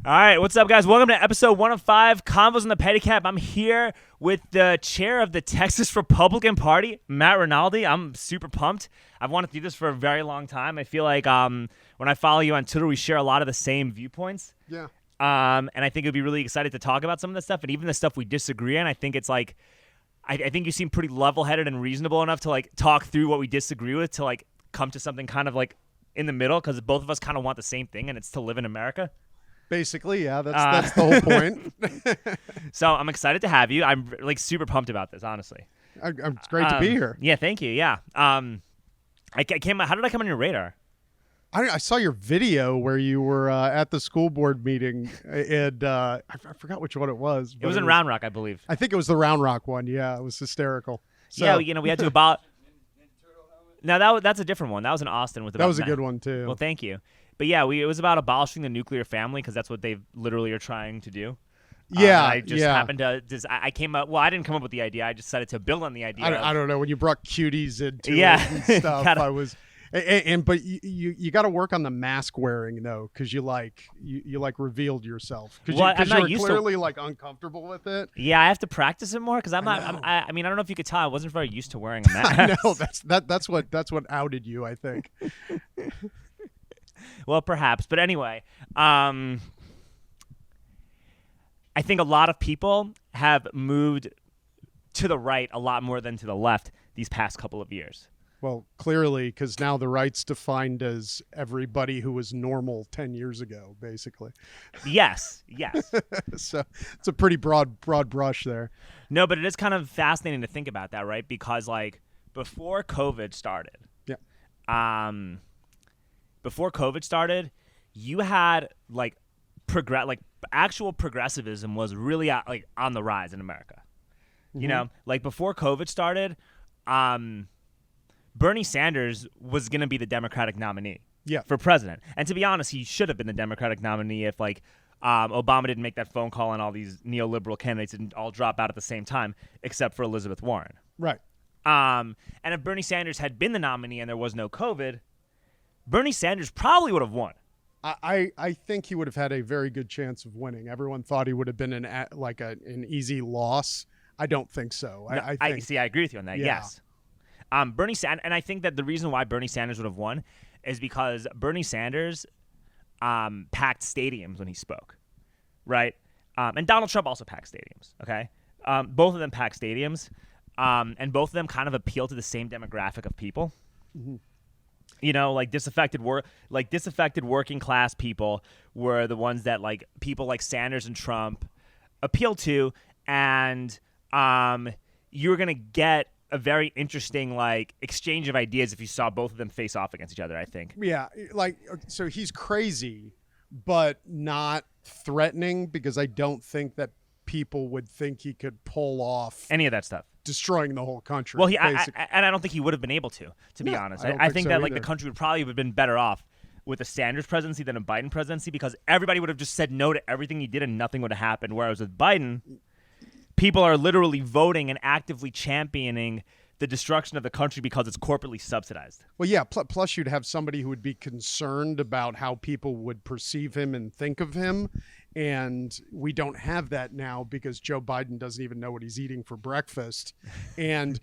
All right, what's up, guys? Welcome to episode 105, Convos on the Pedicab. I'm here with the chair of the Texas Republican Party, Matt Rinaldi. I'm super pumped. I've wanted to do this for a very long time. I feel like when I follow you on Twitter, we share a lot of the same viewpoints. Yeah. And I think it'd be really excited to talk about some of this stuff, and even the stuff we disagree on. I think it's like, I think you seem pretty level-headed and reasonable enough to like talk through what we disagree with to like come to something kind of like in the middle, because both of us kind of want the same thing, and it's to live in America. Basically, yeah, that's the whole point. So I'm excited to have you. I'm like super pumped about this, honestly. It's great to be here. Yeah, thank you. Yeah. I came. How did I come on your radar? I saw your video where you were at the school board meeting, and I forgot which one it was. It was in Round Rock, I believe. I think it was the Round Rock one. Yeah, it was hysterical. So, yeah, we had to about. No, that's a different one. That was in Austin with. That was a good one too. Well, thank you. But yeah, it was about abolishing the nuclear family, because that's what they literally are trying to do. Yeah, I just happened to. I came up. Well, I didn't come up with the idea. I just decided to build on the idea. I don't know, when you brought cuties into it and stuff. I was, but you got to work on the mask wearing though, because you revealed yourself because you're clearly like uncomfortable with it. Yeah, I have to practice it more because I mean, I don't know if you could tell, I wasn't very used to wearing a mask. I know that's what outed you, I think. Well, perhaps. But anyway, I think a lot of people have moved to the right a lot more than to the left these past couple of years. Well, clearly, because now the right's defined as everybody who was normal 10 years ago, basically. Yes. So it's a pretty broad brush there. No, but it is kind of fascinating to think about that, right? Because, like, before COVID started, you had like actual progressivism was really like on the rise in America. Mm-hmm. You know, like before COVID started, Bernie Sanders was going to be the Democratic nominee for president. And to be honest, he should have been the Democratic nominee if like Obama didn't make that phone call and all these neoliberal candidates didn't all drop out at the same time, except for Elizabeth Warren. Right. And if Bernie Sanders had been the nominee and there was no COVID, Bernie Sanders probably would have won. I think he would have had a very good chance of winning. Everyone thought he would have been an easy loss. I don't think so. No, I agree with you on that. Yeah. Yes. Bernie Sanders, and I think that the reason why Bernie Sanders would have won is because Bernie Sanders packed stadiums when he spoke, right? And Donald Trump also packed stadiums. Okay, both of them packed stadiums, and both of them kind of appeal to the same demographic of people. Mm-hmm. You know, like disaffected working class people were the ones that like people like Sanders and Trump appeal to, and you're gonna get a very interesting like exchange of ideas if you saw both of them face off against each other, I think. Yeah, like so he's crazy, but not threatening, because I don't think that people would think he could pull off any of that stuff. Destroying the whole country. Well, I don't think he would have been able to be honest. I think that like the country would probably have been better off with a Sanders presidency than a Biden presidency, because everybody would have just said no to everything he did and nothing would have happened. Whereas with Biden, people are literally voting and actively championing the destruction of the country because it's corporately subsidized. Well, yeah, plus you'd have somebody who would be concerned about how people would perceive him and think of him. And we don't have that now because Joe Biden doesn't even know what he's eating for breakfast. And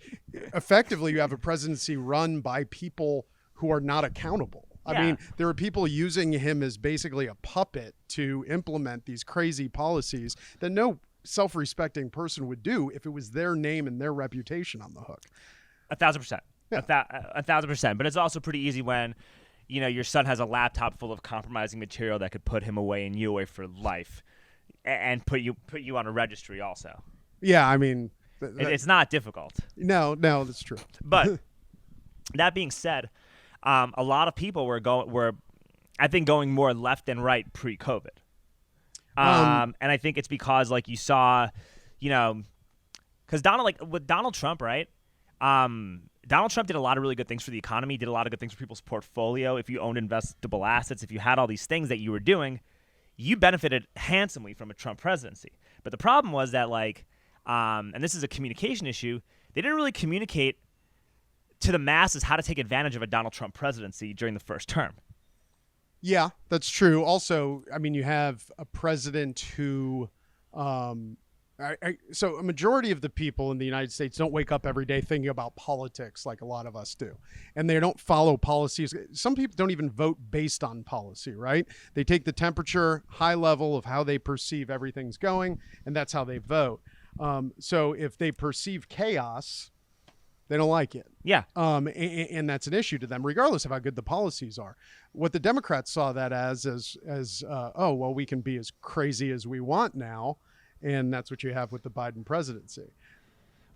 effectively, you have a presidency run by people who are not accountable. I mean, there are people using him as basically a puppet to implement these crazy policies that no self-respecting person would do if it was their name and their reputation on the hook. 1,000%. Yeah. 1,000%. But it's also pretty easy when, you know, your son has a laptop full of compromising material that could put him away and you away for life, and put you on a registry also. Yeah, I mean, it's not difficult. No, that's true. But that being said, a lot of people were I think going more left than right pre-COVID. And I think it's because like you saw, you know, because with Donald Trump, right? Donald Trump did a lot of really good things for the economy, did a lot of good things for people's portfolio. If you owned investable assets, if you had all these things that you were doing, you benefited handsomely from a Trump presidency. But the problem was that like, and this is a communication issue, they didn't really communicate to the masses how to take advantage of a Donald Trump presidency during the first term. Yeah, that's true. Also, I mean, you have a president who, so a majority of the people in the United States don't wake up every day thinking about politics like a lot of us do. And they don't follow policies. Some people don't even vote based on policy, right? They take the temperature, high level of how they perceive everything's going, and that's how they vote. So if they perceive chaos, they don't like it. Yeah. And that's an issue to them, regardless of how good the policies are. What the Democrats saw that as oh, well, we can be as crazy as we want now. And that's what you have with the Biden presidency.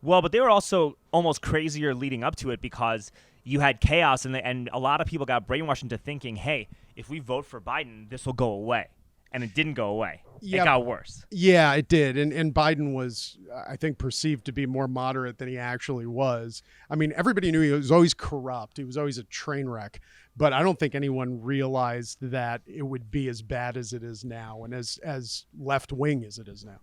Well, but they were also almost crazier leading up to it because you had chaos and a lot of people got brainwashed into thinking, hey, if we vote for Biden, this will go away. And it didn't go away. It got worse. Yeah, it did. And Biden was, I think, perceived to be more moderate than he actually was. I mean, everybody knew he was always corrupt. He was always a train wreck. But I don't think anyone realized that it would be as bad as it is now and as left-wing as it is now.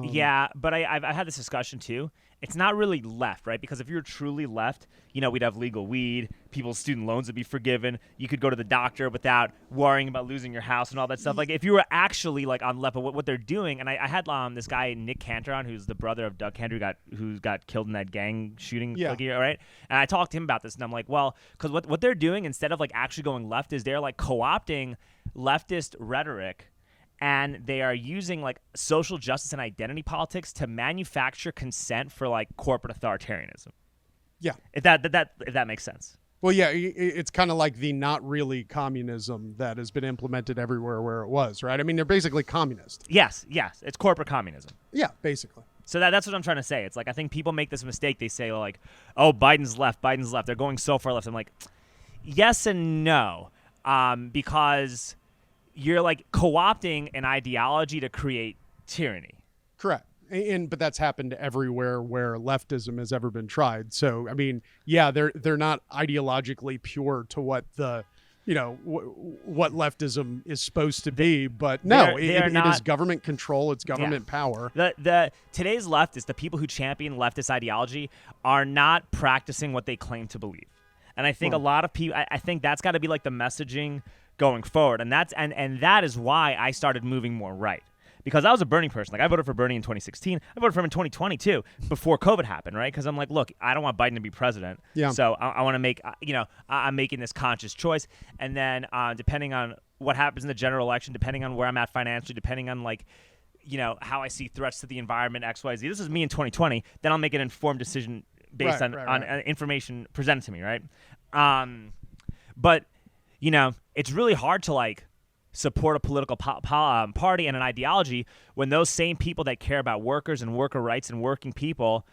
Yeah, but I've had this discussion too. It's not really left, right? Because if you're truly left, we'd have legal weed, people's student loans would be forgiven. You could go to the doctor without worrying about losing your house and all that stuff. Like if you were actually like on left, but what they're doing, and I had this guy Nick Cantor on, who's the brother of Doug Cantor, who got killed in that gang shooting, right? And I talked to him about this, and I'm like, well, because what they're doing instead of like actually going left is they're like co-opting leftist rhetoric. And they are using like social justice and identity politics to manufacture consent for like corporate authoritarianism. Yeah, if that makes sense. Well, yeah, it's kind of like the not really communism that has been implemented everywhere where it was, right? I mean, they're basically communist. Yes, it's corporate communism. Yeah, basically. So that's what I'm trying to say. It's like I think people make this mistake. They say like, "Oh, Biden's left. They're going so far left." I'm like, yes and no, because you're like co-opting an ideology to create tyranny. Correct. But that's happened everywhere where leftism has ever been tried. So, I mean, yeah, they're not ideologically pure to what the, what leftism is supposed to be. But no, it is government control. It's government power. Today's leftists, the people who champion leftist ideology, are not practicing what they claim to believe. And I think a lot of people, I think that's got to be like the messaging going forward, and that is why I started moving more right, because I was a Bernie person. Like I voted for Bernie in 2016. I voted for him in 2020 too, before COVID happened, right? Because I'm like, look, I don't want Biden to be president. Yeah. So I want to make, I'm making this conscious choice, and then depending on what happens in the general election, depending on where I'm at financially, depending on like, how I see threats to the environment, X, Y, Z. This is me in 2020. Then I'll make an informed decision based on information presented to me, right? But it's really hard to like support a political party and an ideology when those same people that care about workers and worker rights and working people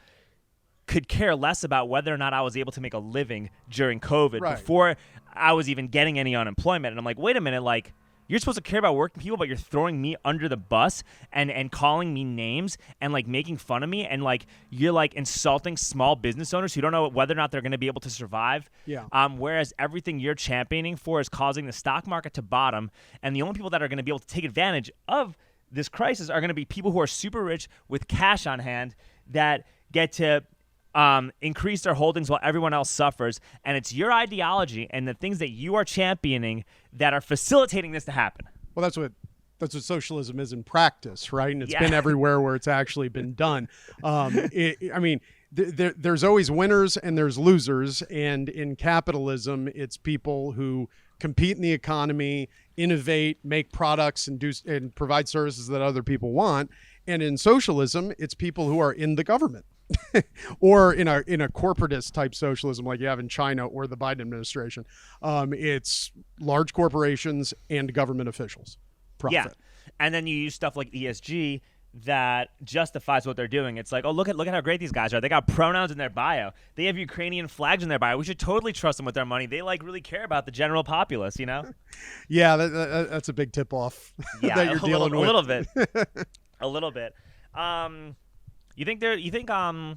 could care less about whether or not I was able to make a living during COVID before I was even getting any unemployment. And I'm like, wait a minute, like you're supposed to care about working people, but you're throwing me under the bus and calling me names and like making fun of me, and like you're like insulting small business owners who don't know whether or not they're going to be able to survive. Yeah. Whereas everything you're championing for is causing the stock market to bottom, and the only people that are going to be able to take advantage of this crisis are going to be people who are super rich with cash on hand that get to increase their holdings while everyone else suffers. And it's your ideology and the things that you are championing that are facilitating this to happen. Well, that's what socialism is in practice, right? And it's been everywhere where it's actually been done. There's always winners and there's losers. And in capitalism, it's people who compete in the economy, innovate, make products, and provide services that other people want. And in socialism, it's people who are in the government. Or in a corporatist type socialism like you have in China or the Biden administration, it's large corporations and government officials. Profit. Yeah, and then you use stuff like ESG that justifies what they're doing. It's like, oh, look at how great these guys are. They got pronouns in their bio. They have Ukrainian flags in their bio. We should totally trust them with their money. They like really care about the general populace, Yeah, that's a big tip off. Yeah, that you're dealing with. A little bit, a little bit. You think the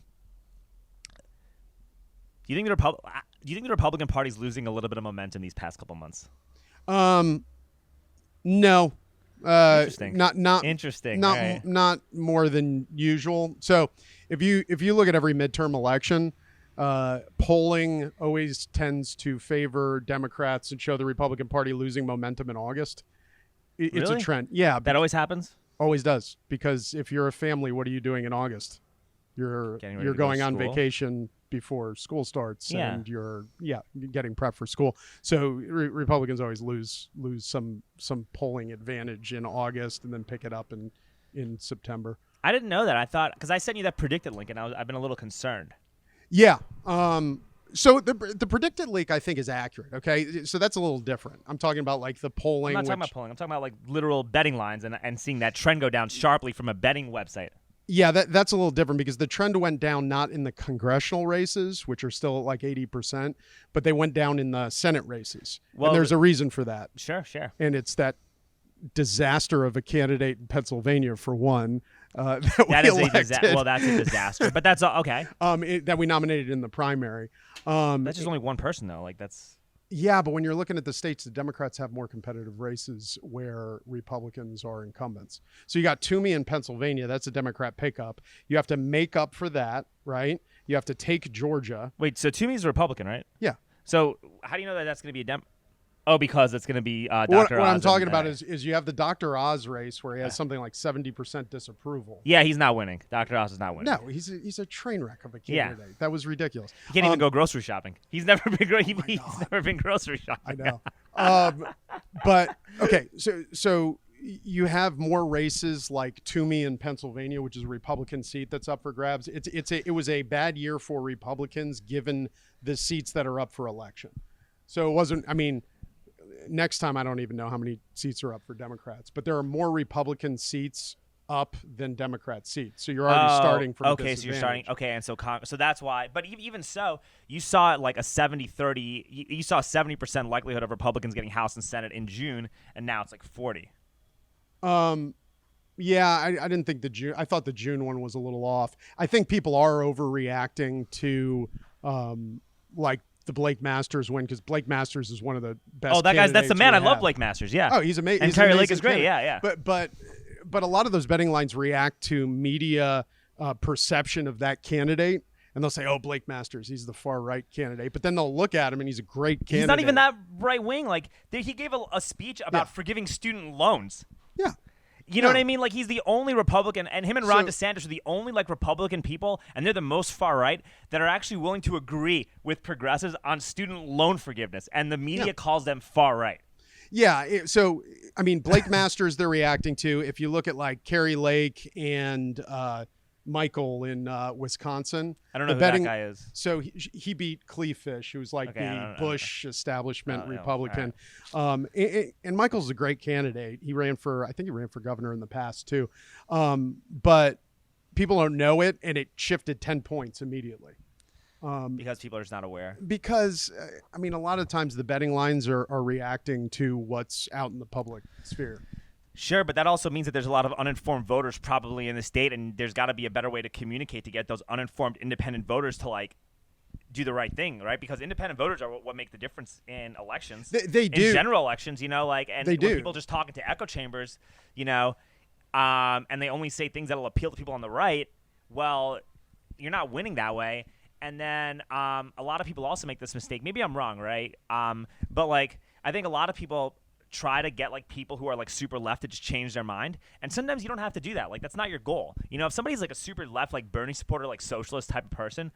Republican Party's losing a little bit of momentum these past couple months? No. Interesting. Not interesting. Not more than usual. So if you look at every midterm election, Polling always tends to favor Democrats and show the Republican Party losing momentum in August. It's Really? a trend. Yeah, That always happens. always does. Because if you're a family, what are you doing in August? You're Getting ready you're to go to going on school. vacation before school starts, Yeah. and you're getting prepped for school. So Republicans always lose some polling advantage in August, and then pick it up in September. I didn't know that. I thought because I sent you that predicted link, and I've been a little concerned. Yeah. So the predicted leak, I think, is accurate. Okay. So that's a little different. I'm talking about like the polling. I'm not talking about polling. I'm talking about like literal betting lines and seeing that trend go down sharply from a betting website. Yeah, that's a little different because the trend went down not in the congressional races, which are still at like 80%, but they went down in the Senate races. Well, and there's a reason for that. Sure. And it's that disaster of a candidate in Pennsylvania, for one, that That we is a disaster. Well, that's a disaster. But that's okay. that we nominated in the primary. That's just only one person though. Like that's. Yeah, but when you're looking at the states, the Democrats have more competitive races where Republicans are incumbents. So you got Toomey in Pennsylvania. That's a Democrat pickup. You have to make up for that, right? You have to take Georgia. Wait, so Toomey's a Republican, right? Yeah. So how do you know that that's going to be a Dem? Oh, because it's going to be Dr. What Oz I'm talking and, about is you have the Dr. Oz race where he has something like 70% disapproval. Yeah, he's not winning. Dr. Oz is not winning. No, he's a train wreck of a Yeah. candidate. That was ridiculous. He can't even go grocery shopping. He's never been he's never been grocery shopping. I know. But okay, so you have more races like Toomey in Pennsylvania, which is a Republican seat that's up for grabs. It was a bad year for Republicans given the seats that are up for election. So it wasn't. I mean, next time I don't even know how many seats are up for Democrats, but there are more Republican seats up than Democrat seats. So you're already starting from okay, so you're starting. Okay, and so that's why. But even so, you saw it like a 70-30. You saw a 70% likelihood of Republicans getting House and Senate in June, and now it's like 40. Yeah, I didn't think I thought the June one was a little off. I think people are overreacting to like the Blake Masters win because Blake Masters is one of the best. Oh, that guy's that's the man. I love have. Blake Masters. Yeah. Oh, he's amazing. And Terry Lake is great. Yeah. But a lot of those betting lines react to media perception of that candidate, and they'll say, "Oh, Blake Masters, he's the far right candidate." But then they'll look at him, and he's a great candidate. He's not even that right wing. Like he gave a speech about forgiving student loans. Yeah. You know what I mean? Like he's the only Republican, and him and Ron DeSantis are the only like Republican people, and they're the most far right that are actually willing to agree with progressives on student loan forgiveness, and the media calls them far right. Yeah. So I mean, Blake Masters they're reacting to. If you look at like Kerry Lake and Michael in Wisconsin, I don't know who that guy is. So he beat Cleefish, who's like the Bush establishment Republican. Right. And Michael's a great candidate. I think he ran for governor in the past too. But people don't know it, and it shifted 10 points immediately. Because people are just not aware. Because, I mean, a lot of times the betting lines are reacting to what's out in the public sphere. Sure, but that also means that there's a lot of uninformed voters probably in the state, and there's got to be a better way to communicate to get those uninformed independent voters to like do the right thing, right? Because independent voters are what make the difference in elections. They do. In general elections, you know, like, and they do. People just talking to echo chambers, you know, and they only say things that'll appeal to people on the right, well, you're not winning that way. And then a lot of people also make this mistake. Maybe I'm wrong, right? But like, I think a lot of people try to get like people who are like super left to just change their mind, and sometimes you don't have to do that. Like that's not your goal. You know, if somebody's like a super left, like Bernie supporter, like socialist type of person,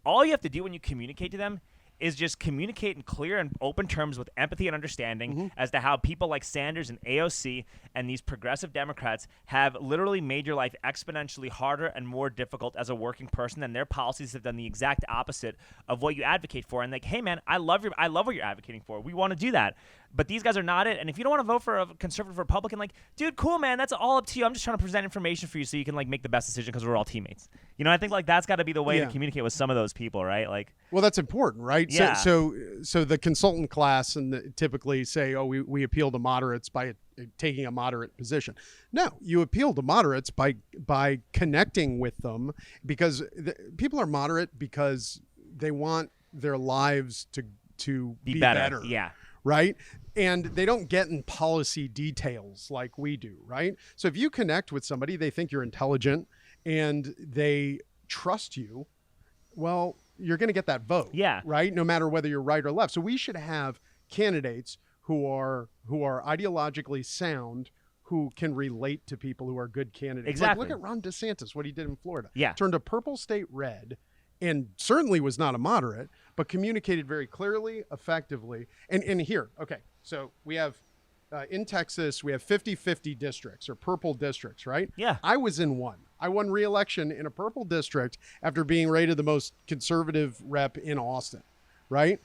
all you have to do when you communicate to them is just communicate in clear and open terms with empathy and understanding as to how people like Sanders and AOC and these progressive Democrats have literally made your life exponentially harder and more difficult as a working person, and their policies have done the exact opposite of what you advocate for. And like, hey man, I love what you're advocating for. We want to do that. But these guys are not it. And if you don't want to vote for a conservative Republican, like, dude, cool, man, that's all up to you. I'm just trying to present information for you so you can like make the best decision because we're all teammates. You know, I think like that's got to be the way to communicate with some of those people, right? Like, well, that's important, right? Yeah. So the consultant class and typically say, oh, we appeal to moderates by taking a moderate position. No, you appeal to moderates by connecting with them because people are moderate because they want their lives to be better. Yeah. Right? And they don't get in policy details like we do, right? So if you connect with somebody, they think you're intelligent and they trust you, well, you're going to get that vote. Yeah. Right. No matter whether you're right or left. So we should have candidates who are ideologically sound, who can relate to people, who are good candidates. Exactly. Like, look at Ron DeSantis, what he did in Florida. Yeah. Turned a purple state red, and certainly was not a moderate, but communicated very clearly, effectively. And here, okay, so we have, in Texas, we have 50-50 districts, or purple districts, right? Yeah. I was in one. I won re-election in a purple district after being rated the most conservative rep in Austin, right?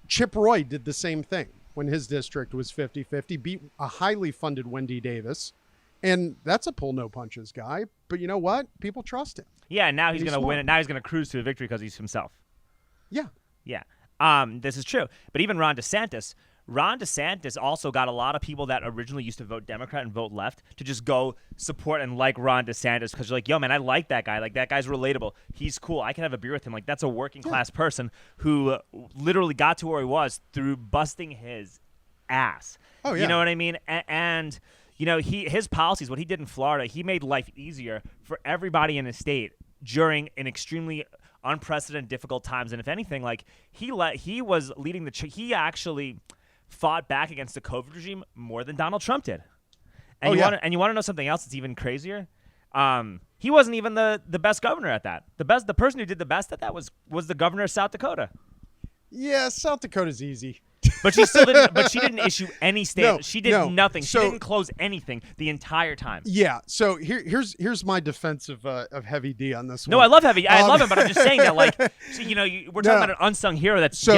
Chip Roy did the same thing when his district was 50-50, beat a highly funded Wendy Davis. And that's a pull no punches guy. But you know what? People trust him. Yeah, now he's He's going to win smart. it. Now he's going to cruise to a victory because he's himself. Yeah. Yeah. This is true. But even Ron DeSantis also got a lot of people that originally used to vote Democrat and vote left to just go support and like Ron DeSantis because you're like, yo, man, I like that guy. Like, that guy's relatable. He's cool. I can have a beer with him. Like, that's a working class person who literally got to where he was through busting his ass. Oh, yeah. You know what I mean? And you know, his policies, what he did in Florida, he made life easier for everybody in the state during an extremely unprecedented, difficult times. And if anything, like he was leading he actually fought back against the COVID regime more than Donald Trump did. And you want to know something else that's even crazier? He wasn't even the best governor at that. The person who did the best at that was the governor of South Dakota. Yeah, South Dakota's easy. But she still didn't. But she didn't issue any statement. No, She did no. nothing. She So- didn't close anything the entire time. Yeah. So here's my defense of Heavy D on this No, one. I love Heavy. I love him, but I'm just saying that, like, so, you know, we're talking No. about an unsung hero that's So-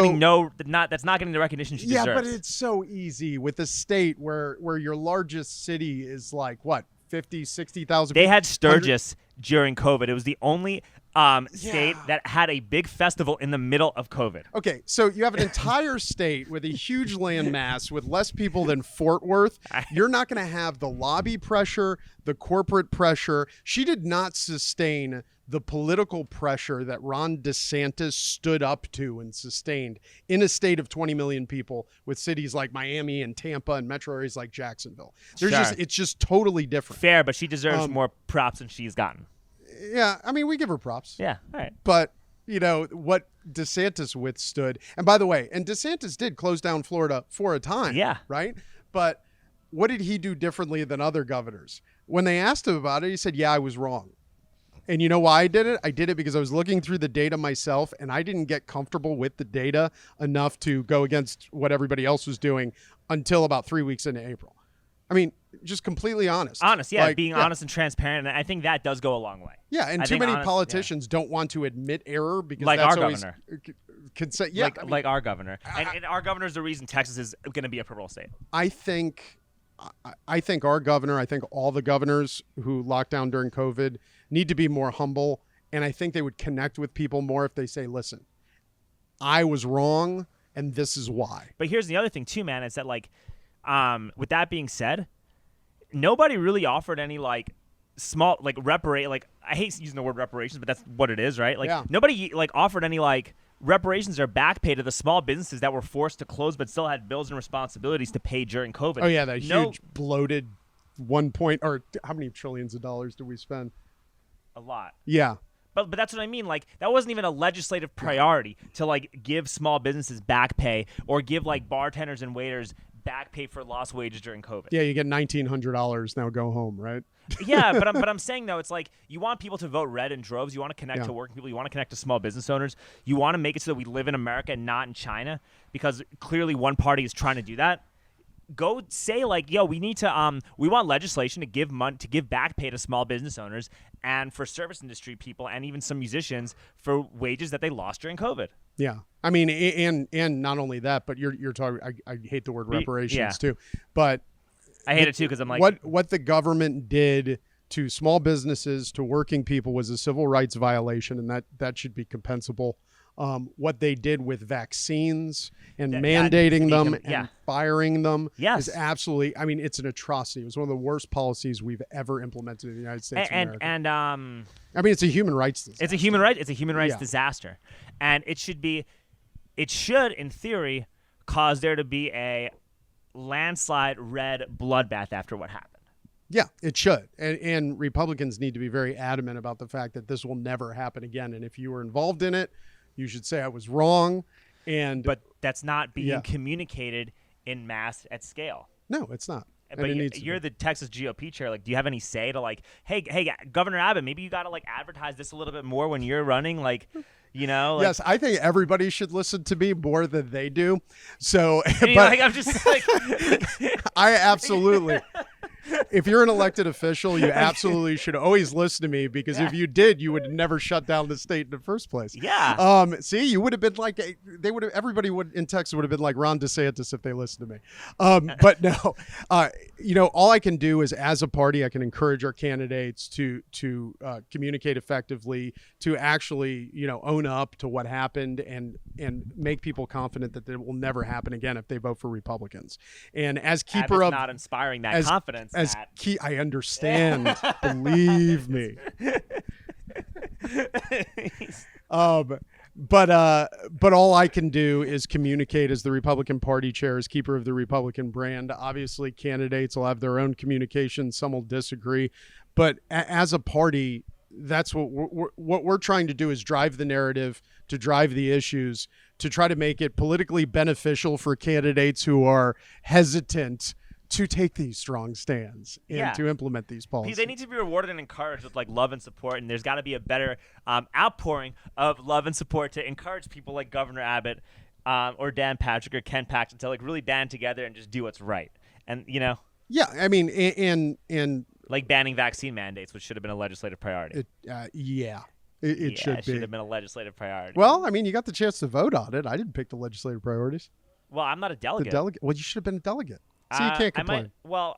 that's not getting the recognition she Yeah, deserves. but it's so easy with a state where your largest city is like, what, 50, 60,000 They people? had Sturgis during COVID. It was the only state that had a big festival in the middle of COVID. Okay, so you have an entire state with a huge land mass with less people than Fort Worth. You're not going to have the lobby pressure, the corporate pressure. She did not sustain the political pressure that Ron DeSantis stood up to and sustained in a state of 20 million people with cities like Miami and Tampa and metro areas like Jacksonville. Sure. It's just totally different. Fair, but she deserves more props than she's gotten. Yeah, I mean, we give her props. Yeah, all right. But, you know, what DeSantis withstood. And by the way, and DeSantis did close down Florida for a time. Yeah. Right? But what did he do differently than other governors? When they asked him about it, he said, yeah, I was wrong. And you know why I did it? I did it because I was looking through the data myself, and I didn't get comfortable with the data enough to go against what everybody else was doing until about 3 weeks into April. I mean, just completely honest. Honest, yeah, Like, being honest and transparent. And I think that does go a long way. Yeah, and I too think many honest- politicians don't want to admit error because Like that's our always governor. Consent. Yeah, Like our governor. And our governor is the reason Texas is going to be a purple state. I think our governor, I think all the governors who locked down during COVID need to be more humble, and I think they would connect with people more if they say, "Listen, I was wrong, and this is why." But here's the other thing too, man. Is that like, with that being said, nobody really offered any like small like I hate using the word reparations, but that's what it is, right? Like Yeah. nobody like offered any like reparations or back pay to the small businesses that were forced to close but still had bills and responsibilities to pay during COVID. Oh yeah, that No- huge bloated 1 point or how many trillions of dollars did we spend? a lot. Yeah. But that's what I mean. Like that wasn't even a legislative priority to like give small businesses back pay or give like bartenders and waiters back pay for lost wages during COVID. Yeah, you get $1,900 now. Go home, right? Yeah, but I'm saying though, it's like you want people to vote red in droves. You want to connect Yeah. to working people. You want to connect to small business owners. You want to make it so that we live in America and not in China, because clearly one party is trying to do that. Go say like, yo, we need to we want legislation to give money to give back pay to small business owners and for service industry people and even some musicians for wages that they lost during COVID. Yeah, I mean, and not only that, but you're talking. I hate the word reparations yeah. too, but I hate it too because I'm like, what the government did to small businesses, to working people, was a civil rights violation, and that should be compensable. What they did with vaccines and mandating them yeah. and firing them Yes. is absolutely. I mean, it's an atrocity. It was one of the worst policies we've ever implemented in the United States of America. and I mean, it's a human rights disaster. It's a human rights Yeah. disaster, and it should in theory cause there to be a landslide red bloodbath after what happened. Yeah, it should. And Republicans need to be very adamant about the fact that this will never happen again. And if you were involved in it, You should say I was wrong. But that's not being Yeah. communicated in mass at scale. No, it's not. And But it needs to you're be. the Texas GOP chair. Like, do you have any say to like, hey, Governor Abbott, maybe you got to like advertise this a little bit more when you're running, like, like, Yes, I think everybody should listen to me more than they do. So, and, but like, I'm just like, I absolutely. If you're an elected official, you absolutely should always listen to me, because if you did, you would never shut down the state in the first place. yeah. See, you would have been like everybody would in Texas would have been like Ron DeSantis if they listened to me. But no, all I can do is, as a party, I can encourage our candidates to communicate effectively, to actually own up to what happened, and make people confident that it will never happen again if they vote for Republicans. And as keeper Abbott's of not inspiring that confidence. I understand. Believe me. But all I can do is communicate as the Republican Party chair, as keeper of the Republican brand. Obviously, candidates will have their own communication. Some will disagree, but as a party, that's what we're trying to do, is drive the narrative, to drive the issues, to try to make it politically beneficial for candidates who are hesitant to take these strong stands and to implement these policies. They need to be rewarded and encouraged with like love and support, and there's got to be a better outpouring of love and support to encourage people like Governor Abbott or Dan Patrick or Ken Paxton to like really band together and just do what's right. And yeah, I mean, and like banning vaccine mandates, which should have been a legislative priority. It should be. It should have been a legislative priority. Well, I mean, you got the chance to vote on it. I didn't pick the legislative priorities. Well, I'm not a delegate. Well, you should have been a delegate. So you can't complain.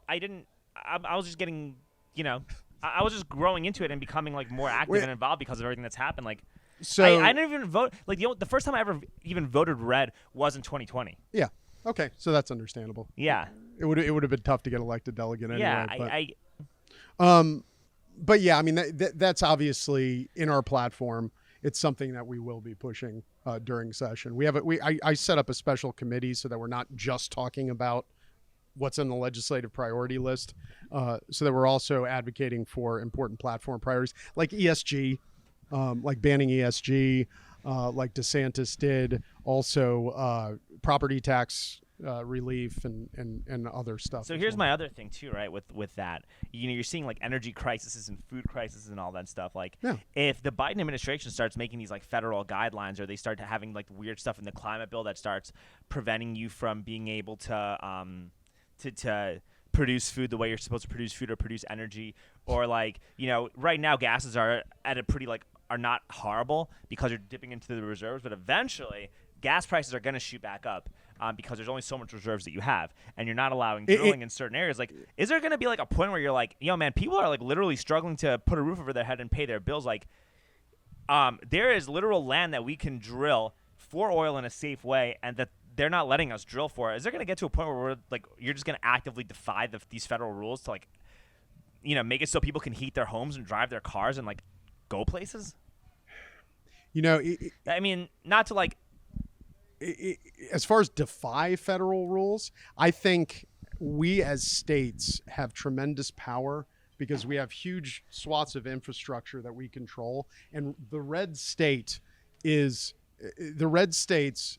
I didn't. I was just getting, I was just growing into it and becoming like more active and involved because of everything that's happened. Like, so I didn't even vote. Like the first time I ever even voted red was in 2020. Yeah. Okay. So that's understandable. Yeah. It would have been tough to get elected delegate anyway. Yeah. But yeah, I mean that's obviously in our platform. It's something that we will be pushing during session. I set up a special committee so that we're not just talking about what's on the legislative priority list, so that we're also advocating for important platform priorities like ESG, like banning ESG, like DeSantis did, also property tax relief and other stuff. So here's my other thing too, right? With that, you're seeing like energy crises and food crises and all that stuff. Like, if the Biden administration starts making these like federal guidelines, or they start having like weird stuff in the climate bill that starts preventing you from being able to produce food the way you're supposed to produce food or produce energy, or like, right now gases are at a pretty are not horrible because you're dipping into the reserves, but eventually gas prices are going to shoot back up because there's only so much reserves that you have, and you're not allowing drilling in certain areas. Like, is there going to be like a point where you're like, man, people are like literally struggling to put a roof over their head and pay their bills? Like, there is literal land that we can drill for oil in a safe way, and that they're not letting us drill for it. Is there going to get to a point where we're like, you're just going to actively defy these federal rules to like, make it so people can heat their homes and drive their cars and like go places? I mean, not to like. As far as defy federal rules, I think we as states have tremendous power because we have huge swaths of infrastructure that we control, and the red states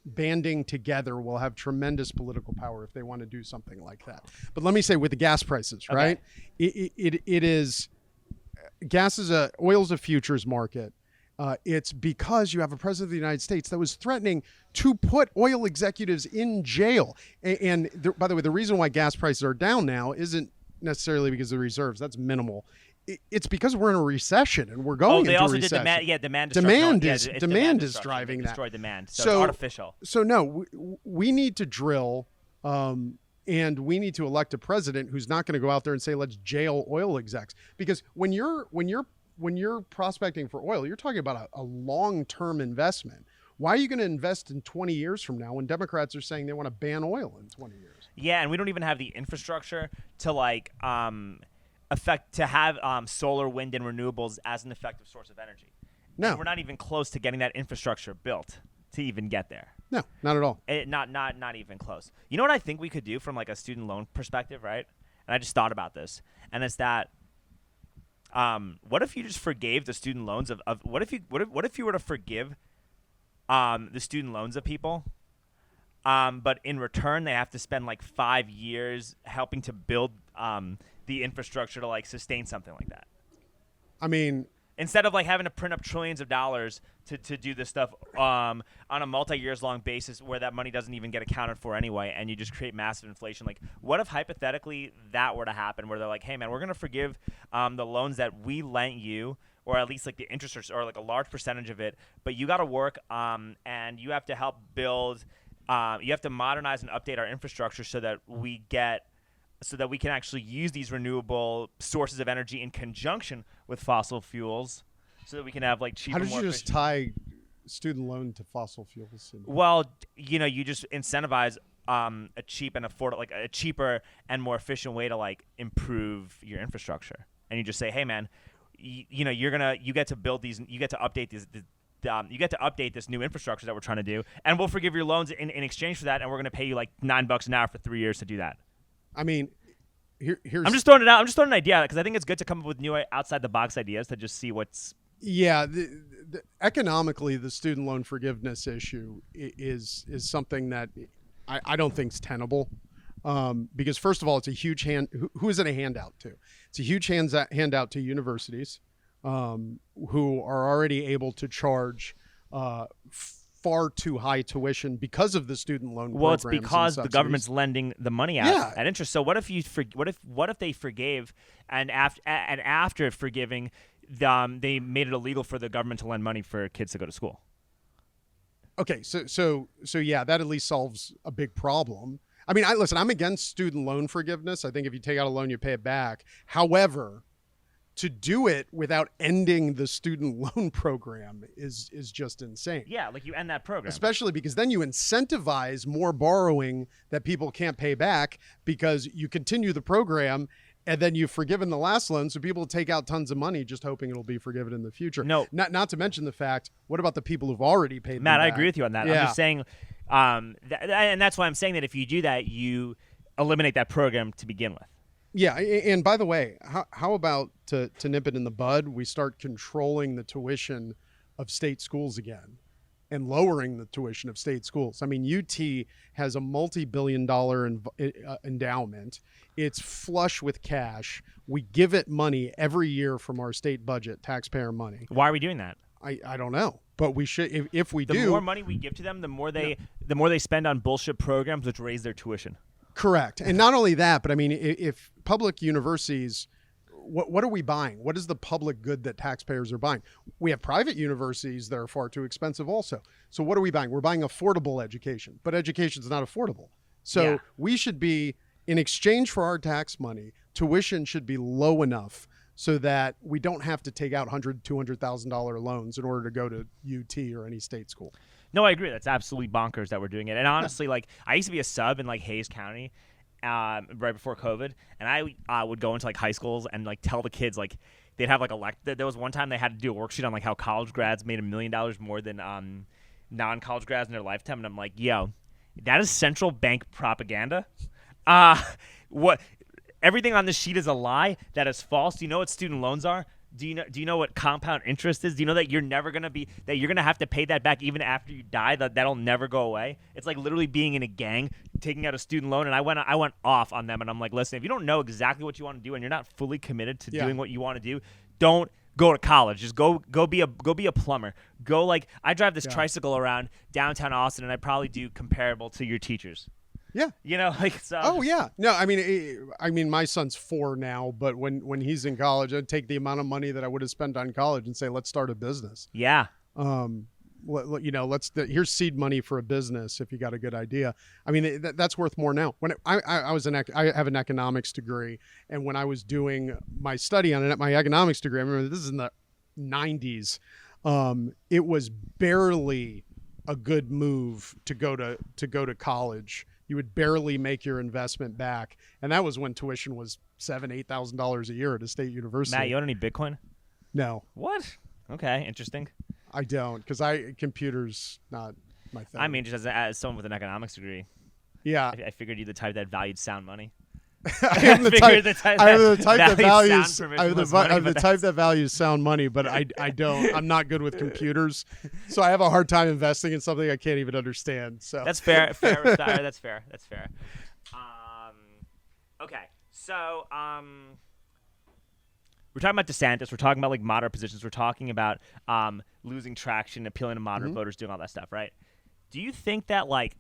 banding together will have tremendous political power if they want to do something like that. But let me say, with the gas prices, right? It is oil's a futures market. It's because you have a president of the United States that was threatening to put oil executives in jail. And by the way, the reason why gas prices are down now isn't necessarily because of the reserves. That's minimal. It's because we're in a recession and we're going into a recession. Did demand. Demand is driving that. Destroyed demand. So it's artificial. So no, we need to drill, and we need to elect a president who's not going to go out there and say, let's jail oil execs. Because when you're prospecting for oil, you're talking about a long-term investment. Why are you going to invest in 20 years from now when Democrats are saying they want to ban oil in 20 years? Yeah, and we don't even have the infrastructure to like have solar, wind, and renewables as an effective source of energy. No, and we're not even close to getting that infrastructure built to even get there. No, not at all. Not even close. You know what I think we could do from like a student loan perspective, right? And I just thought about this, and it's that. What if you just forgave the student loans of what if you were to forgive the student loans of people. But in return, they have to spend like 5 years helping to build the infrastructure to like sustain something like that. I mean, Instead of like having to print up trillions of dollars to do this stuff on a multi-years long basis where that money doesn't even get accounted for anyway, and you just create massive inflation. Like, what if hypothetically that were to happen, where they're like, hey man, we're gonna forgive the loans that we lent you, or at least like the interest or like a large percentage of it, but you got to work and you have to help build, you have to modernize and update our infrastructure so that we can actually use these renewable sources of energy in conjunction with fossil fuels, so that we can have like cheaper. how did you just tie student loan to fossil fuels? Well, you just incentivize a cheap and a cheaper and more efficient way to like improve your infrastructure, and you just say, hey man, you get to build these, you get to update these. You get to update this new infrastructure that we're trying to do, and we'll forgive your loans in exchange for that, and we're going to pay you like $9 an hour for 3 years to do that. I mean, here's. I'm just throwing it out. I'm just throwing an idea because I think it's good to come up with new outside the box ideas to just see what's. Yeah, economically, the student loan forgiveness issue is something that I don't think is tenable, because first of all, it's a huge who is it a handout to? It's a huge handout to universities, who are already able to charge far too high tuition because of the student loan. Well, it's programs because and the government's lending the money out at interest. So what if they forgave and after forgiving, they made it illegal for the government to lend money for kids to go to school? Okay, so yeah, that at least solves a big problem. I mean, I'm against student loan forgiveness. I think if you take out a loan, you pay it back. However, to do it without ending the student loan program is just insane. Yeah, like you end that program. Especially because then you incentivize more borrowing that people can't pay back because you continue the program and then you've forgiven the last loan, so people take out tons of money just hoping it'll be forgiven in the future. No. Not to mention the fact, what about the people who've already paid them Matt, I back? agree with you on that. Yeah. I'm just saying, and that's why I'm saying that if you do that, you eliminate that program to begin with. Yeah, and by the way, how about to nip it in the bud, we start controlling the tuition of state schools again and lowering the tuition of state schools. I mean, UT has a multi-billion-dollar endowment. It's flush with cash. We give it money every year from our state budget, taxpayer money. Why are we doing that? I don't know, but we should. If we the do, more money we give to them, the more they spend on bullshit programs which raise their tuition. Correct. And not only that, but I mean, if public universities, what are we buying? What is the public good that taxpayers are buying? We have private universities that are far too expensive also. So what are we buying? We're buying affordable education, but education is not affordable. So we should be, in exchange for our tax money, tuition should be low enough so that we don't have to take out $100,000, $200,000 loans in order to go to UT or any state school. No, I agree. That's absolutely bonkers that we're doing it. And honestly, like I used to be a sub in like Hayes County, right before COVID, and I would go into like high schools and like tell the kids like they'd have like there was one time they had to do a worksheet on like how college grads made $1 million more than non-college grads in their lifetime, and I'm like, yo, that is central bank propaganda. What? Everything on this sheet is a lie. That is false. Do you know what student loans are? Do you know what compound interest is? Do you know that you're gonna have to pay that back even after you die? That'll never go away. It's like literally being in a gang, taking out a student loan, and I went off on them, and I'm like, listen, if you don't know exactly what you want to do and you're not fully committed to doing what you want to do, don't go to college. Just go be a plumber. Go like I drive this tricycle around downtown Austin, and I probably do comparable to your teachers. Yeah. You know, like so. Oh yeah. No, I mean, my son's 4 now, but when he's in college, I'd take the amount of money that I would have spent on college and say, let's start a business. Yeah. Here's seed money for a business if you got a good idea. I mean, that's worth more now. When I have an economics degree, and when I was doing my study on it, my economics degree, I remember this is in the 90s. It was barely a good move to go to college. You would barely make your investment back, and that was when tuition was $7,000-8,000 a year at a state university. Matt, you own any Bitcoin? No. What? Okay, interesting. I don't, because computers not my thing. I mean, just as someone with an economics degree, yeah, I figured you're the type that valued sound money. I am the type. I am the type that values. sound I'm the, permissionless money, I'm the but type that values sound money, but I don't. I'm not good with computers, so I have a hard time investing in something I can't even understand. So that's fair. That's fair. That's fair. Okay, so we're talking about DeSantis. We're talking about like moderate positions. We're talking about losing traction, appealing to moderate voters, doing all that stuff, right? Do you think that like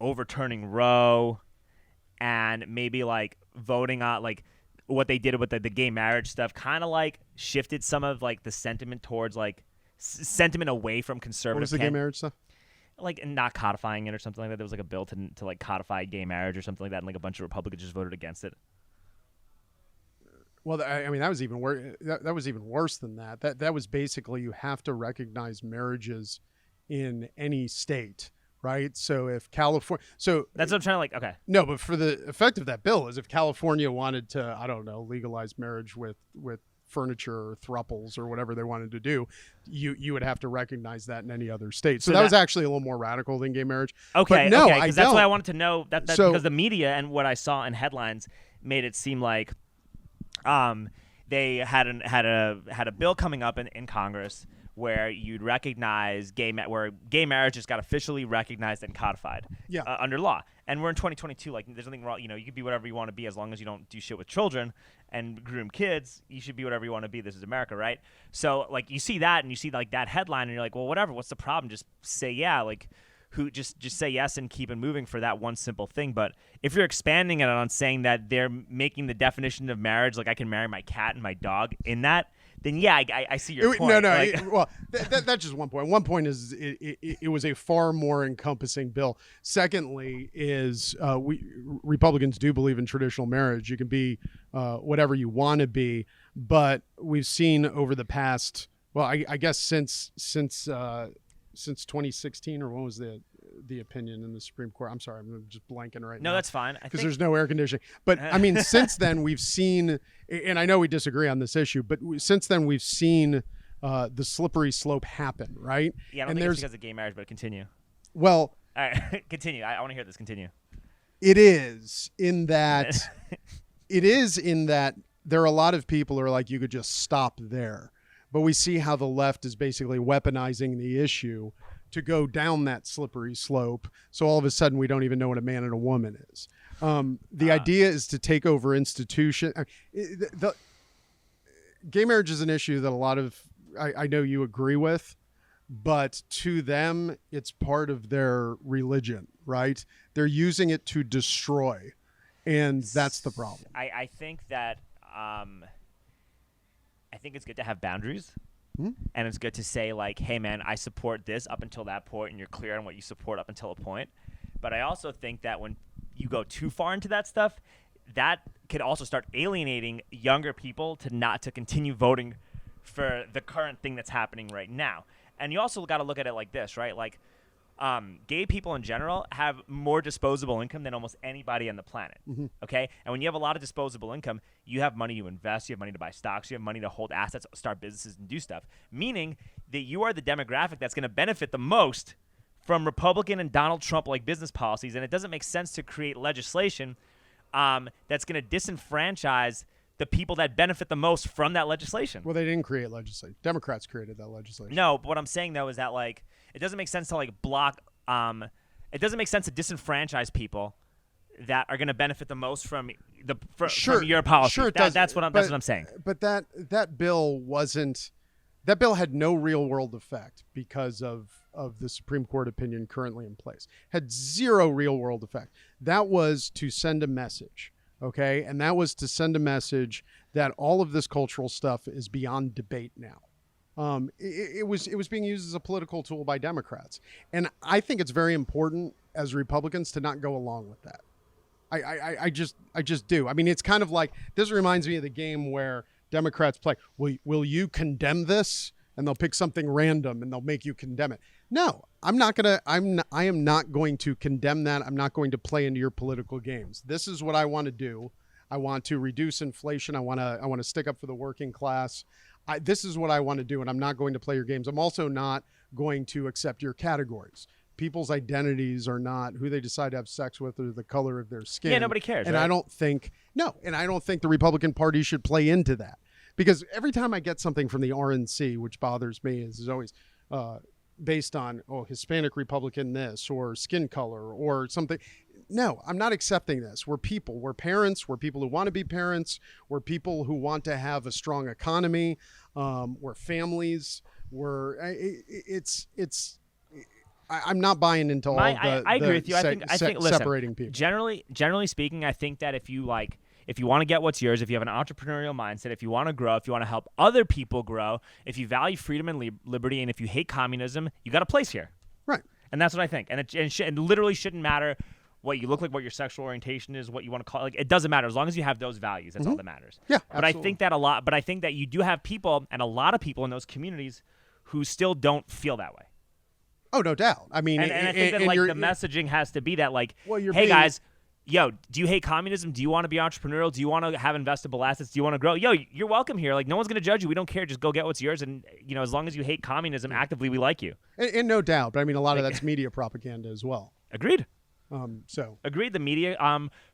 overturning Roe and maybe like voting on like what they did with the gay marriage stuff kind of like shifted some of like the sentiment towards like sentiment away from conservative? what was the gay marriage stuff? Like not codifying it or something like that. There was like a bill to like codify gay marriage or something like that, and like a bunch of Republicans just voted against it. Well, I mean, that was even worse. That was even worse than that. That was basically you have to recognize marriages in any state, right? So if California, That's what I'm trying to like. Okay, no, but for the effect of that bill is if California wanted to, I don't know, legalize marriage with furniture or thruples or whatever they wanted to do, you would have to recognize that in any other state. So that was actually a little more radical than gay marriage. Okay, but no, because that's why I wanted to know that So- because the media and what I saw in headlines made it seem like they had a bill coming up in Congress where you'd recognize where gay marriage just got officially recognized and codified under law. And we're in 2022. Like, there's nothing wrong. You know, you can be whatever you want to be as long as you don't do shit with children and groom kids. You should be whatever you want to be. This is America, right? So, like, you see that and you see like that headline, and you're like, well, whatever. What's the problem? Just say yeah. Like, who just say yes and keep it moving for that one simple thing. But if you're expanding it on saying that they're making the definition of marriage like I can marry my cat and my dog in that, then yeah, I see your point. No, like, well, that's just one point. One point is it was a far more encompassing bill. Secondly is Republicans do believe in traditional marriage. You can be whatever you want to be, but we've seen over the past, well, I guess since 2016, or when was the opinion in the Supreme Court? I'm sorry, I'm just blanking right now. No, that's fine. Because there's no air conditioning. But I mean, since then we've seen, and I know we disagree on this issue, but since then we've seen the slippery slope happen, right? Yeah, I don't think it's because of gay marriage, but continue. Well, all right, continue. I want to hear this. Continue. It is in that there are a lot of people who are like, you could just stop there. But we see how the left is basically weaponizing the issue to go down that slippery slope. So all of a sudden, we don't even know what a man and a woman is. The idea is to take over institution. The gay marriage is an issue that a lot of, I know you agree with, but to them, it's part of their religion, right? They're using it to destroy. And that's the problem. I think that I think it's good to have boundaries, and it's good to say like, hey man, I support this up until that point, and you're clear on what you support up until a point. But I also think that when you go too far into that stuff, that could also start alienating younger people to continue voting for the current thing that's happening right now. And you also got to look at it like this, right? Like, gay people in general have more disposable income than almost anybody on the planet. Okay, and when you have a lot of disposable income, you have money to invest, you have money to buy stocks, you have money to hold assets, start businesses, and do stuff. Meaning that you are the demographic that's going to benefit the most from Republican and Donald Trump like business policies, and it doesn't make sense to create legislation that's going to disenfranchise the people that benefit the most from that legislation. Well, they didn't create legislation. Democrats created that legislation. No, but what I'm saying though is that like it doesn't make sense to like block. It doesn't make sense to disenfranchise people that are going to benefit the most from from your policy. Sure, it does. That's what I'm saying. But that bill wasn't. That bill had no real world effect because of the Supreme Court opinion currently in place. Had zero real world effect. That was to send a message. Okay, and that was to send a message that all of this cultural stuff is beyond debate now. It was being used as a political tool by Democrats, and I think it's very important as Republicans to not go along with that. I just do. I mean, it's kind of like, this reminds me of the game where Democrats play, will you condemn this? And they'll pick something random and they'll make you condemn it. No, I am not going to condemn that. I'm not going to play into your political games. This is what I want to do. I want to reduce inflation. I want to stick up for the working class. This is what I want to do, and I'm not going to play your games. I'm also not going to accept your categories. people's identities are not who they decide to have sex with or the color of their skin. Yeah, nobody cares. And right? I don't think the Republican Party should play into that, because every time I get something from the RNC, which bothers me, is always based on Hispanic Republican this or skin color or something. No, I'm not accepting this. We're people. We're parents. We're people who want to be parents. We're people who want to have a strong economy. We're families. I'm not buying into all the. I agree with you. I think listen, separating people. Generally speaking, I think that if you want to get what's yours, if you have an entrepreneurial mindset, if you want to grow, if you want to help other people grow, if you value freedom and liberty, and if you hate communism, you got a place here. Right. And that's what I think. And it literally shouldn't matter what you look like, what your sexual orientation is, what you want to call it. Like, it doesn't matter as long as you have those values. That's all that matters. Yeah. But I think that you do have people, and a lot of people in those communities, who still don't feel that way. Oh, no doubt. I mean, and I think that the messaging has to be that hey guys, yo, do you hate communism? Do you want to be entrepreneurial? Do you want to have investable assets? Do you want to grow? Yo, you're welcome here. Like, no one's going to judge you. We don't care. Just go get what's yours. And, as long as you hate communism actively, we like you. And no doubt. But I mean, a lot of that's media propaganda as well. Agreed. Agreed. The media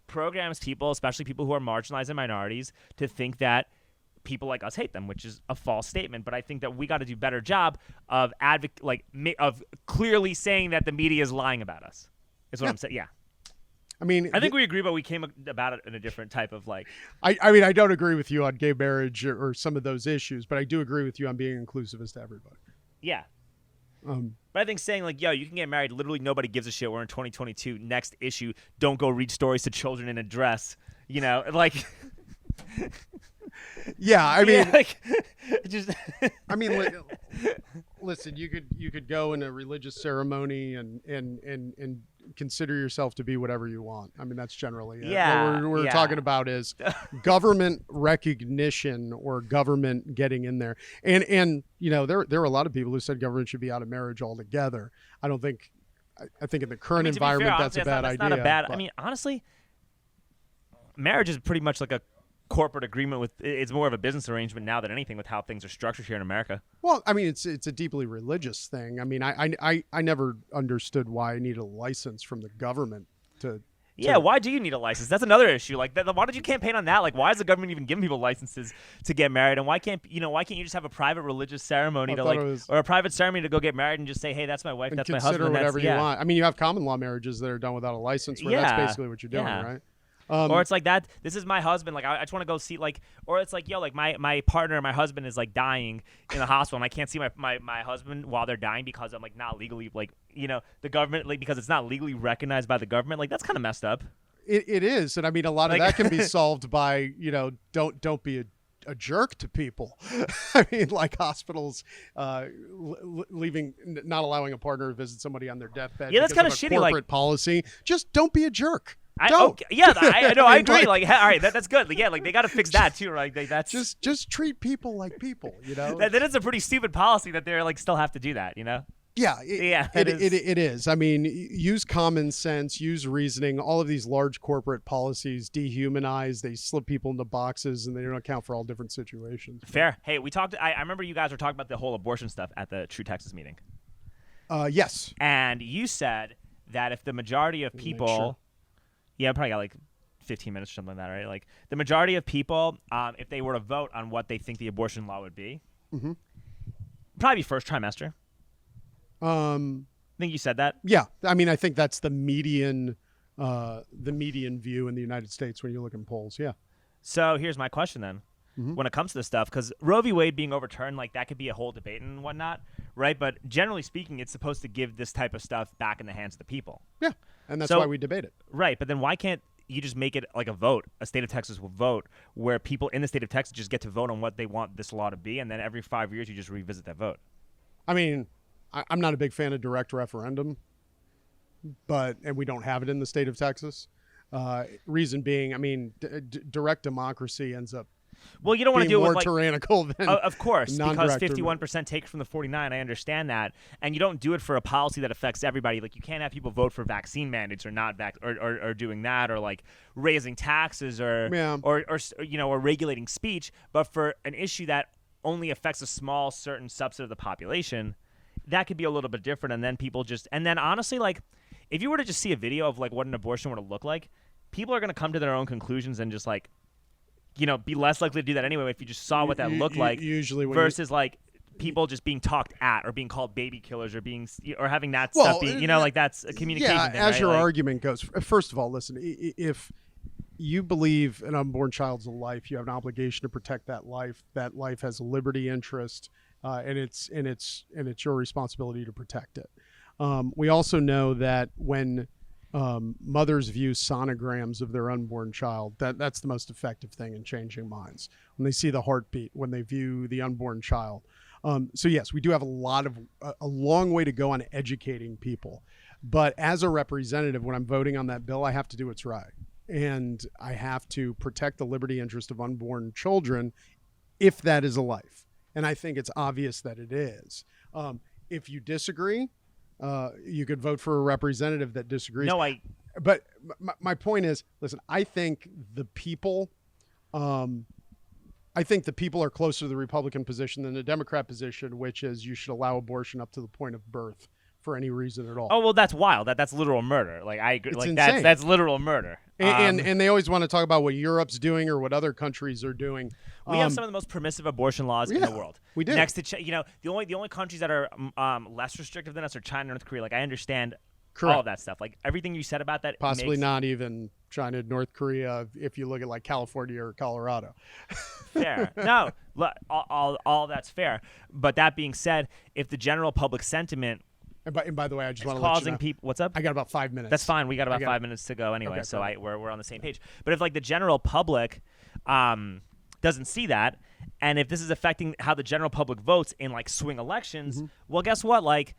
programs people, especially people who are marginalized and minorities, to think that people like us hate them, which is a false statement. But I think that we got to do a better job of of clearly saying that the media is lying about us. Is what I'm saying. Yeah. I mean, I think we agree, but we came about it in a different type of I mean, I don't agree with you on gay marriage or some of those issues, but I do agree with you on being inclusive as to everybody. Yeah. But I think saying yo, you can get married. Literally nobody gives a shit. We're in 2022. Next issue. Don't go read stories to children in a dress. Yeah, I mean, just. I mean, listen. You could go in a religious ceremony and consider yourself to be whatever you want. I mean, that's generally it. Yeah. What we're talking about is government recognition or government getting in there. And there are a lot of people who said government should be out of marriage altogether. I don't think. I think in the current environment, fair, that's honestly, a bad idea. Not a bad. I mean, honestly, marriage is pretty much like a corporate agreement with. It's more of a business arrangement now than anything with how things are structured here in America. Well, I mean, it's a deeply religious thing. I mean, I never understood why I need a license from the government to. Yeah, why do you need a license? That's another issue. Why did you campaign on that? Why is the government even giving people licenses to get married? And why can't you just have a private religious ceremony or a private ceremony to go get married and just say, hey, that's my wife, that's my husband, whatever you want. I mean, you have common law marriages that are done without a license, where that's basically what you're doing, right? Or it's like that. This is my husband. I just want to go see or it's my partner, my husband is dying in the hospital, and I can't see my husband while they're dying because I'm not legally the government because it's not legally recognized by the government. That's kind of messed up. It is, and I mean a lot of that can be solved by don't be a jerk to people. I mean, hospitals leaving, not allowing a partner to visit somebody on their deathbed. Yeah, that's kind of shitty. Corporate policy. Just don't be a jerk. I know. I agree. All right, that's good. Yeah, they got to fix that too, right? That's just treat people like people. That is a pretty stupid policy that they're still have to do that. Yeah, it is. I mean, use common sense, use reasoning. All of these large corporate policies dehumanize. They slip people into boxes, and they don't account for all different situations. Fair. Hey, we talked. I remember you guys were talking about the whole abortion stuff at the True Texas meeting. Yes. And you said that if the majority of people. Yeah, I probably got 15 minutes or something like that, right? The majority of people, if they were to vote on what they think the abortion law would be, probably first trimester. I think you said that. Yeah, I mean, I think that's the median view in the United States when you look in polls. Yeah. So here's my question then. When it comes to this stuff, because Roe v. Wade being overturned, that could be a whole debate and whatnot, right? But generally speaking, it's supposed to give this type of stuff back in the hands of the people. Yeah, and that's why we debate it. Right, but then why can't you just make it a vote? A state of Texas will vote where people in the state of Texas just get to vote on what they want this law to be, and then every 5 years you just revisit that vote. I mean, I'm not a big fan of direct referendum, and we don't have it in the state of Texas. Reason being, I mean, direct democracy ends up. Well, you don't want to do it more tyrannical than of course, because 51% 51% take from the 49. I understand that, and you don't do it for a policy that affects everybody. You can't have people vote for vaccine mandates or not or doing that, or raising taxes or regulating speech. But for an issue that only affects a small certain subset of the population, that could be a little bit different. And then people just, and then honestly, like, if you were to just see a video of like what an abortion were to look like, people are going to come to their own conclusions and just like, be less likely to do that anyway if you just saw what that looked like. Usually, versus like people just being talked at or being called baby killers or having that stuff being, like that's a communication thing, as right? your like, argument goes. First of all, listen, if you believe an unborn child's a life, you have an obligation to protect that life. That life has a liberty interest, and it's your responsibility to protect it. We also know that when mothers view sonograms of their unborn child, that's the most effective thing in changing minds. When they see the heartbeat, when they view the unborn child. So yes, we do have a long way to go on educating people. But as a representative, when I'm voting on that bill, I have to do what's right. And I have to protect the liberty interest of unborn children if that is a life. And I think it's obvious that it is. If you disagree, you could vote for a representative that disagrees. No, But my point is, listen, I think the people are closer to the Republican position than the Democrat position, which is you should allow abortion up to the point of birth for any reason at all. Oh, well, that's wild. That's literal murder. Like, I agree. It's like insane. that's literal murder. And they always want to talk about what Europe's doing or what other countries are doing. We have some of the most permissive abortion laws in the world. We do. Next to the only countries that are less restrictive than us are China and North Korea. Like, I understand Correct. all of that stuff. Like, everything you said about that. Possibly not even China, North Korea, if you look at like California or Colorado. Fair. No, all that's fair. But that being said, if the general public sentiment And by the way, I just want to causing let you know, people. What's up? I got about 5 minutes. That's fine. We got about 5 minutes to go anyway, Okay, so perfect. we're on the same page. But if like the general public doesn't see that, and if this is affecting how the general public votes in like swing elections, well, guess what? Like,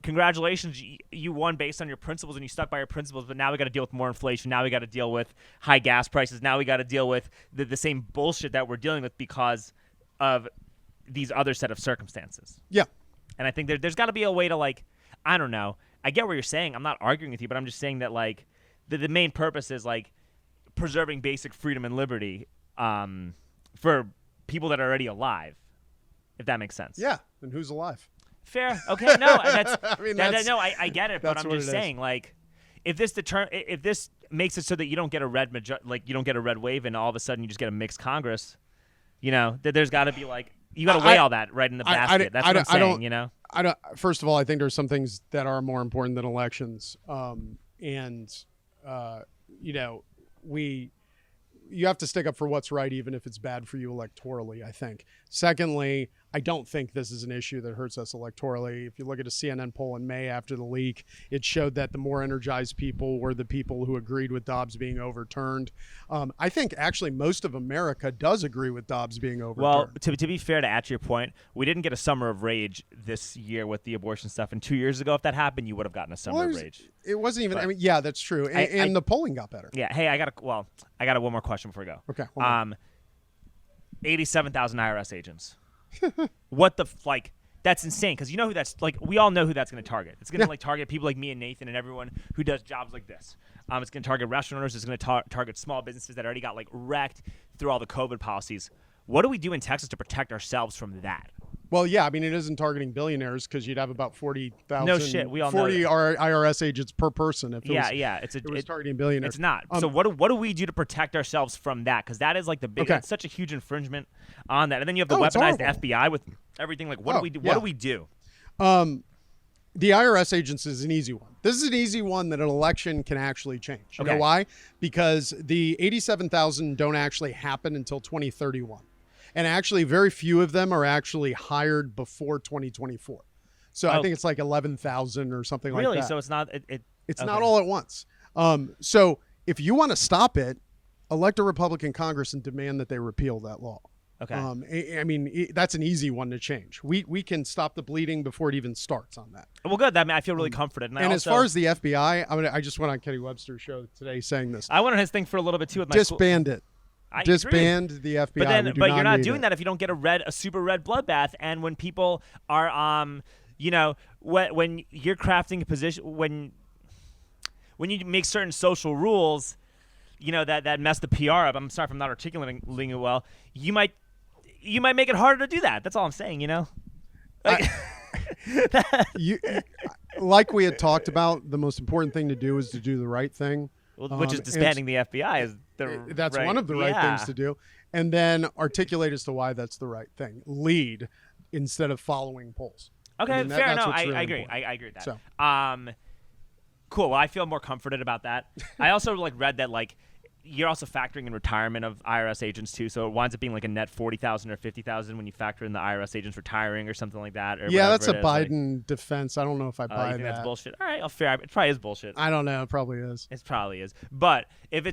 congratulations, you won based on your principles and you stuck by your principles. But now we got to deal with more inflation. Now we got to deal with high gas prices. Now we got to deal with the same bullshit that we're dealing with because of these other set of circumstances. Yeah. And I think there's got to be a way to, like, I don't know. I get what you're saying. I'm not arguing with you, but I'm just saying that, like, the main purpose is, like, preserving basic freedom and liberty for people that are already alive, if that makes sense. Yeah. And who's alive? Fair. Okay. No, that's, I mean, I get it, but that's I'm what just it saying, like, if this makes it so that you don't get a red red wave and all of a sudden you just get a mixed Congress, there's got to be, like, you got to weigh all that right in the basket. That's what I'm saying, I don't. First of all, I think there's some things that are more important than elections. You have to stick up for what's right, even if it's bad for you electorally, I think. Secondly, I don't think this is an issue that hurts us electorally. If you look at a CNN poll in May after the leak, it showed that the more energized people were the people who agreed with Dobbs being overturned. I think actually most of America does agree with Dobbs being overturned. Well, to be fair, to add to your point, we didn't get a summer of rage this year with the abortion stuff. And 2 years ago, if that happened, you would have gotten a summer of rage. It wasn't even. But I mean, yeah, that's true. And the polling got better. Yeah. Hey, I got one more question before we go. Okay. 87,000 IRS agents. What the like? That's insane because you know who that's like. We all know who that's going to target. It's going to target people like me and Nathan and everyone who does jobs like this. It's going to target restaurant owners. It's going to target small businesses that already got like wrecked through all the COVID policies. What do we do in Texas to protect ourselves from that? Well, yeah, I mean, it isn't targeting billionaires because you'd have about 40,000. No shit, we all 40 know IRS agents per person. If it was targeting billionaires. It's not. So what do we do to protect ourselves from that? Because that is like the big. It's such a huge infringement on that. And then you have the weaponized FBI with everything. Like, what do we do? What do we do? The IRS agents is an easy one. This is an easy one that an election can actually change. You know why? Because the 87,000 don't actually happen until 2031. And actually, very few of them are actually hired before 2024. So I think it's like 11,000 or something like that. Really? So it's not. It's not all at once. So if you want to stop it, elect a Republican Congress and demand that they repeal that law. Okay. I mean, that's an easy one to change. We can stop the bleeding before it even starts on that. Well, good. I feel really comforted. And as far as the FBI, I just went on Kenny Webster's show today saying this. I went on his thing for a little bit too with my disband it. Disband the FBI. But you're not doing that if you don't get a super red bloodbath. And when people are, when you're crafting a position, when you make certain social rules, that mess the PR up. I'm sorry if I'm not articulating it well. You might make it harder to do that. That's all I'm saying. you, like we had talked about, the most important thing to do is to do the right thing. Which is disbanding the FBI. Is that's right, one of the right things to do. And then articulate as to why that's the right thing. Lead instead of following polls. Okay, I mean, fair enough. really I agree. important. I agree with that. So. Cool. Well, I feel more comforted about that. I also read that you're also factoring in retirement of IRS agents too, so it winds up being like a net 40,000 or 50,000 when you factor in the IRS agents retiring or something like that. Or yeah, that's a it is. Biden defense. I don't know if I buy you think that. that's bullshit? All right, I'll fair. It probably is bullshit. I don't know. It probably is. It probably is. But if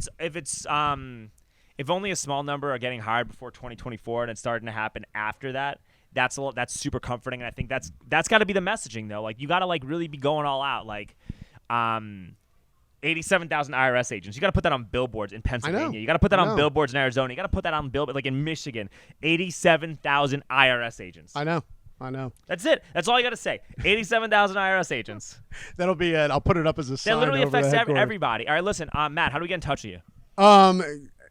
only a small number are getting hired before 2024 and it's starting to happen after that, that's super comforting. And I think that's got to be the messaging though. Like you got to really be going all out. 87,000 IRS agents. You got to put that on billboards in Pennsylvania. You got to put that on billboards in Arizona. You got to put that on billboards in Michigan. 87,000 IRS agents. I know. That's it. That's all you got to say. 87,000 IRS agents. That'll be it. I'll put it up as a sign. That literally over affects the everybody. All right, listen, Matt, how do we get in touch with you?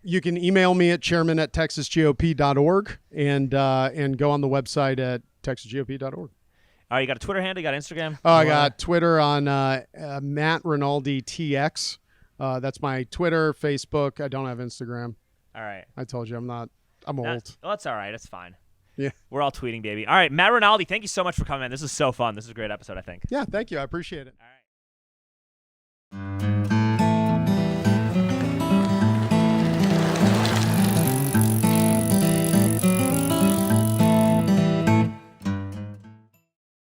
You can email me at chairman@texasgop.org and go on the website at texasgop.org. All right, you got a Twitter handle? You got Instagram? Oh, I got Twitter on Matt Rinaldi TX. That's my Twitter, Facebook. I don't have Instagram. All right. I told you I'm old. Well, that's all right. That's fine. Yeah. We're all tweeting, baby. All right, Matt Rinaldi, thank you so much for coming in. This is so fun. This is a great episode, I think. Yeah, thank you. I appreciate it. All right.